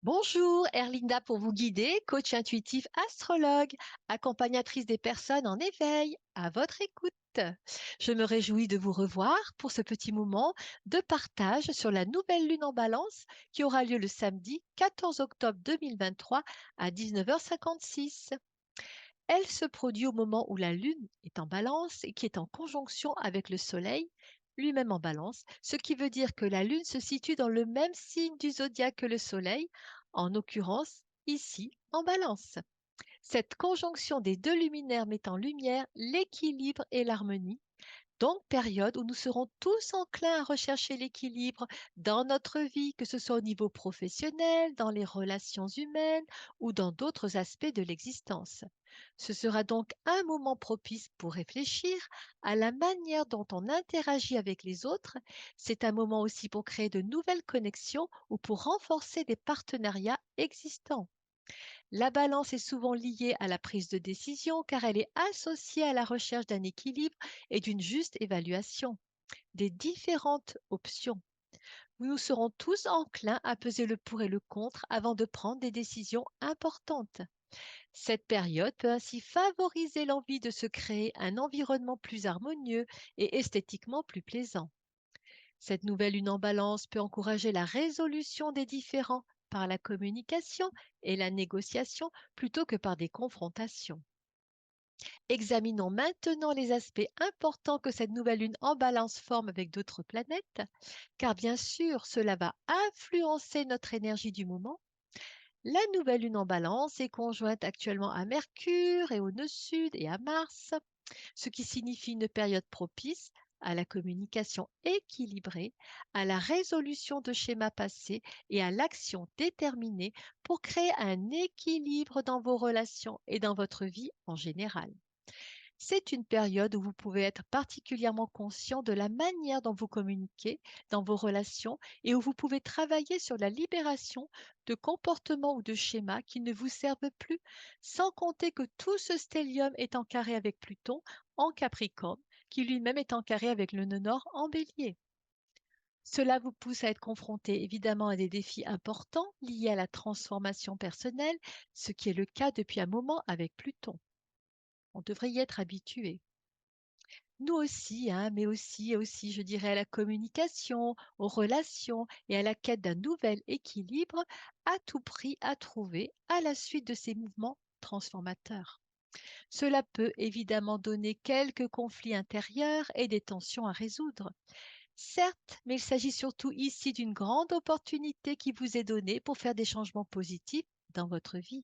Bonjour, Erlinda pour vous guider, coach intuitif astrologue, accompagnatrice des personnes en éveil, à votre écoute. Je me réjouis de vous revoir pour ce petit moment de partage sur la nouvelle lune en balance qui aura lieu le samedi 14 octobre 2023 à 19h56. Elle se produit au moment où la lune est en balance et qui est en conjonction avec le soleil, lui-même en balance, ce qui veut dire que la lune se situe dans le même signe du zodiaque que le soleil, en l'occurrence ici en balance. Cette conjonction des deux luminaires met en lumière l'équilibre et l'harmonie, donc période où nous serons tous enclins à rechercher l'équilibre dans notre vie, que ce soit au niveau professionnel, dans les relations humaines ou dans d'autres aspects de l'existence. Ce sera donc un moment propice pour réfléchir à la manière dont on interagit avec les autres. C'est un moment aussi pour créer de nouvelles connexions ou pour renforcer des partenariats existants. La balance est souvent liée à la prise de décision car elle est associée à la recherche d'un équilibre et d'une juste évaluation des différentes options. Nous serons tous enclins à peser le pour et le contre avant de prendre des décisions importantes. Cette période peut ainsi favoriser l'envie de se créer un environnement plus harmonieux et esthétiquement plus plaisant. Cette nouvelle lune en balance peut encourager la résolution des différends par la communication et la négociation plutôt que par des confrontations. Examinons maintenant les aspects importants que cette nouvelle lune en balance forme avec d'autres planètes, car bien sûr, cela va influencer notre énergie du moment. La nouvelle lune en balance est conjointe actuellement à Mercure et au nœud sud et à Mars, ce qui signifie une période propice à la communication équilibrée, à la résolution de schémas passés et à l'action déterminée pour créer un équilibre dans vos relations et dans votre vie en général. C'est une période où vous pouvez être particulièrement conscient de la manière dont vous communiquez dans vos relations et où vous pouvez travailler sur la libération de comportements ou de schémas qui ne vous servent plus, sans compter que tout ce stellium est en carré avec Pluton en Capricorne, qui lui-même est en carré avec le nœud nord en Bélier. Cela vous pousse à être confronté évidemment à des défis importants liés à la transformation personnelle, ce qui est le cas depuis un moment avec Pluton. On devrait y être habitué. Nous aussi, hein, mais aussi, je dirais, à la communication, aux relations et à la quête d'un nouvel équilibre à tout prix à trouver à la suite de ces mouvements transformateurs. Cela peut évidemment donner quelques conflits intérieurs et des tensions à résoudre. Certes, mais il s'agit surtout ici d'une grande opportunité qui vous est donnée pour faire des changements positifs dans votre vie,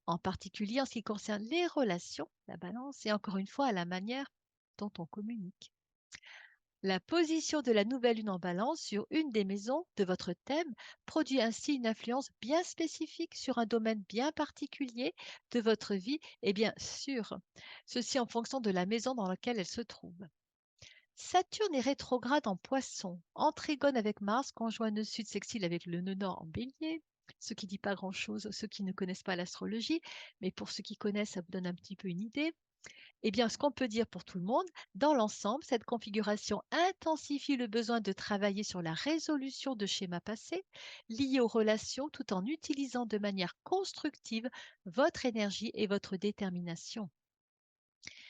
en particulier en ce qui concerne les relations, la balance, et encore une fois à la manière dont on communique. La position de la nouvelle lune en balance sur une des maisons de votre thème produit ainsi une influence bien spécifique sur un domaine bien particulier de votre vie et bien sûr, ceci en fonction de la maison dans laquelle elle se trouve. Saturne est rétrograde en Poisson, en trigone avec Mars, conjoint nœud sud sextile avec le nœud nord en Bélier, ce qui ne dit pas grand-chose, ceux qui ne connaissent pas l'astrologie, mais pour ceux qui connaissent, ça vous donne un petit peu une idée. Eh bien, ce qu'on peut dire pour tout le monde, dans l'ensemble, cette configuration intensifie le besoin de travailler sur la résolution de schémas passés liés aux relations tout en utilisant de manière constructive votre énergie et votre détermination.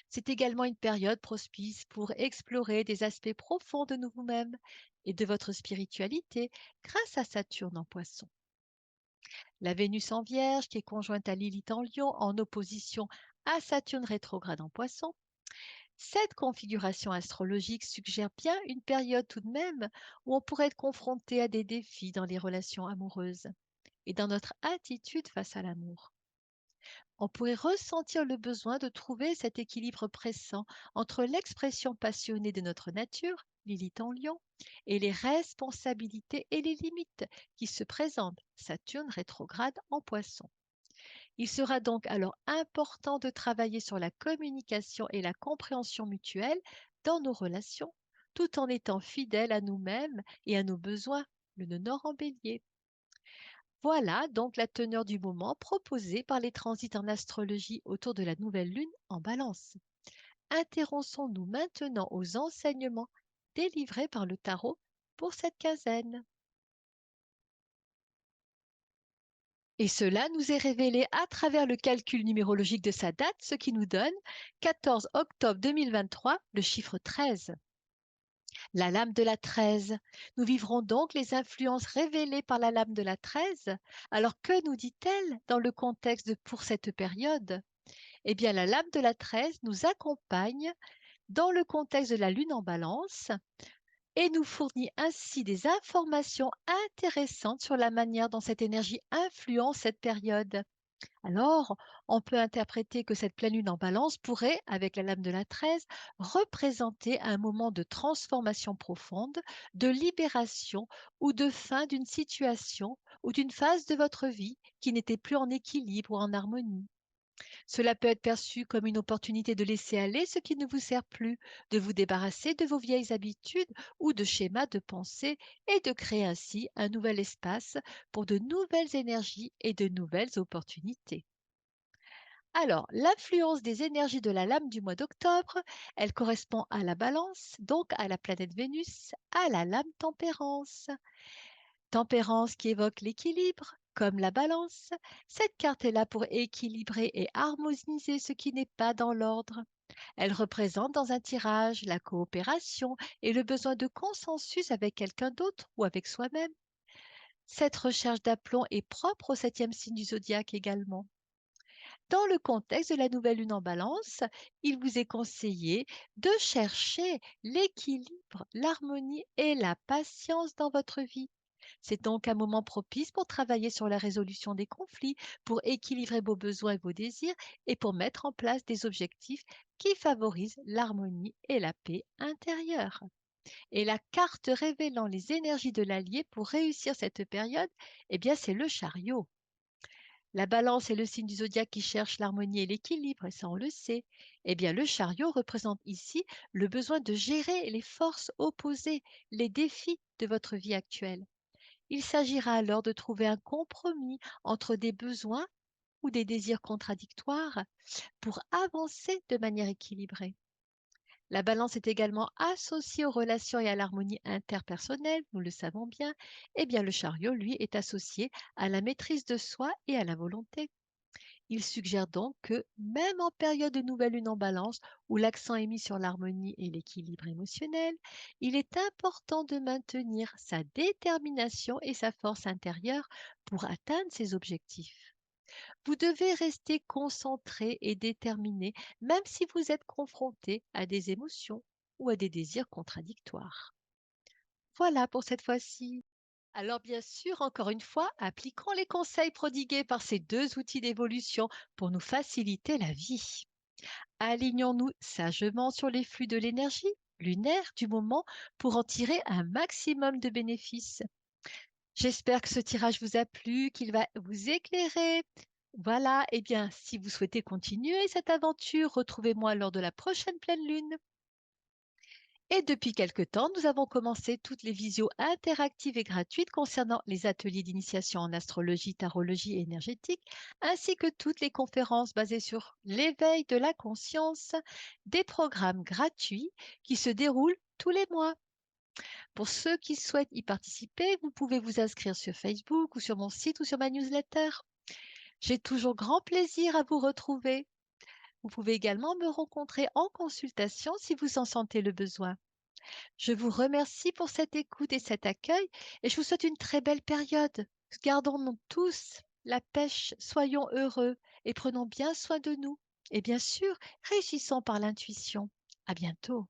C'est également une période propice pour explorer des aspects profonds de vous-même et de votre spiritualité grâce à Saturne en Poisson. La Vénus en Vierge, qui est conjointe à Lilith en Lion en opposition à Saturne rétrograde en Poisson. Cette configuration astrologique suggère bien une période tout de même où on pourrait être confronté à des défis dans les relations amoureuses et dans notre attitude face à l'amour. On pourrait ressentir le besoin de trouver cet équilibre pressant entre l'expression passionnée de notre nature, Lilith en Lion, et les responsabilités et les limites qui se présentent, Saturne rétrograde en Poisson. Il sera donc alors important de travailler sur la communication et la compréhension mutuelle dans nos relations, tout en étant fidèles à nous-mêmes et à nos besoins, le nœud nord en bélier. Voilà donc la teneur du moment proposée par les transits en astrologie autour de la nouvelle lune en balance. Intéressons-nous maintenant aux enseignements délivrés par le tarot pour cette quinzaine. Et cela nous est révélé à travers le calcul numérologique de sa date, ce qui nous donne 14 octobre 2023, le chiffre 13. La lame de la 13. Nous vivrons donc les influences révélées par la lame de la 13. Alors que nous dit-elle dans le contexte pour cette période? Eh bien, la lame de la 13 nous accompagne dans le contexte de la lune en balance et nous fournit ainsi des informations intéressantes sur la manière dont cette énergie influence cette période. Alors, on peut interpréter que cette pleine lune en balance pourrait, avec la lame de la 13, représenter un moment de transformation profonde, de libération ou de fin d'une situation ou d'une phase de votre vie qui n'était plus en équilibre ou en harmonie. Cela peut être perçu comme une opportunité de laisser aller ce qui ne vous sert plus, de vous débarrasser de vos vieilles habitudes ou de schémas de pensée et de créer ainsi un nouvel espace pour de nouvelles énergies et de nouvelles opportunités. Alors, l'influence des énergies de la lame du mois d'octobre, elle correspond à la balance, donc à la planète Vénus, à la lame tempérance. Tempérance qui évoque l'équilibre, comme la balance. Cette carte est là pour équilibrer et harmoniser ce qui n'est pas dans l'ordre. Elle représente dans un tirage la coopération et le besoin de consensus avec quelqu'un d'autre ou avec soi-même. Cette recherche d'aplomb est propre au septième signe du zodiaque également. Dans le contexte de la nouvelle lune en balance, il vous est conseillé de chercher l'équilibre, l'harmonie et la patience dans votre vie. C'est donc un moment propice pour travailler sur la résolution des conflits, pour équilibrer vos besoins et vos désirs et pour mettre en place des objectifs qui favorisent l'harmonie et la paix intérieure. Et la carte révélant les énergies de l'allié pour réussir cette période, eh bien c'est le chariot. La balance est le signe du zodiaque qui cherche l'harmonie et l'équilibre, et ça on le sait. Eh bien, le chariot représente ici le besoin de gérer les forces opposées, les défis de votre vie actuelle. Il s'agira alors de trouver un compromis entre des besoins ou des désirs contradictoires pour avancer de manière équilibrée. La balance est également associée aux relations et à l'harmonie interpersonnelle, nous le savons bien. Eh bien, le chariot, lui, est associé à la maîtrise de soi et à la volonté. Il suggère donc que, même en période de nouvelle lune en balance, où l'accent est mis sur l'harmonie et l'équilibre émotionnel, il est important de maintenir sa détermination et sa force intérieure pour atteindre ses objectifs. Vous devez rester concentré et déterminé, même si vous êtes confronté à des émotions ou à des désirs contradictoires. Voilà pour cette fois-ci. Alors bien sûr, encore une fois, appliquons les conseils prodigués par ces deux outils d'évolution pour nous faciliter la vie. Alignons-nous sagement sur les flux de l'énergie lunaire du moment pour en tirer un maximum de bénéfices. J'espère que ce tirage vous a plu, qu'il va vous éclairer. Voilà, et bien, si vous souhaitez continuer cette aventure, retrouvez-moi lors de la prochaine pleine lune. Et depuis quelque temps, nous avons commencé toutes les visios interactives et gratuites concernant les ateliers d'initiation en astrologie, tarologie et énergétique, ainsi que toutes les conférences basées sur l'éveil de la conscience, des programmes gratuits qui se déroulent tous les mois. Pour ceux qui souhaitent y participer, vous pouvez vous inscrire sur Facebook ou sur mon site ou sur ma newsletter. J'ai toujours grand plaisir à vous retrouver. Vous pouvez également me rencontrer en consultation si vous en sentez le besoin. Je vous remercie pour cette écoute et cet accueil et je vous souhaite une très belle période. Gardons-nous tous la pêche, soyons heureux et prenons bien soin de nous. Et bien sûr, réussissons par l'intuition. À bientôt.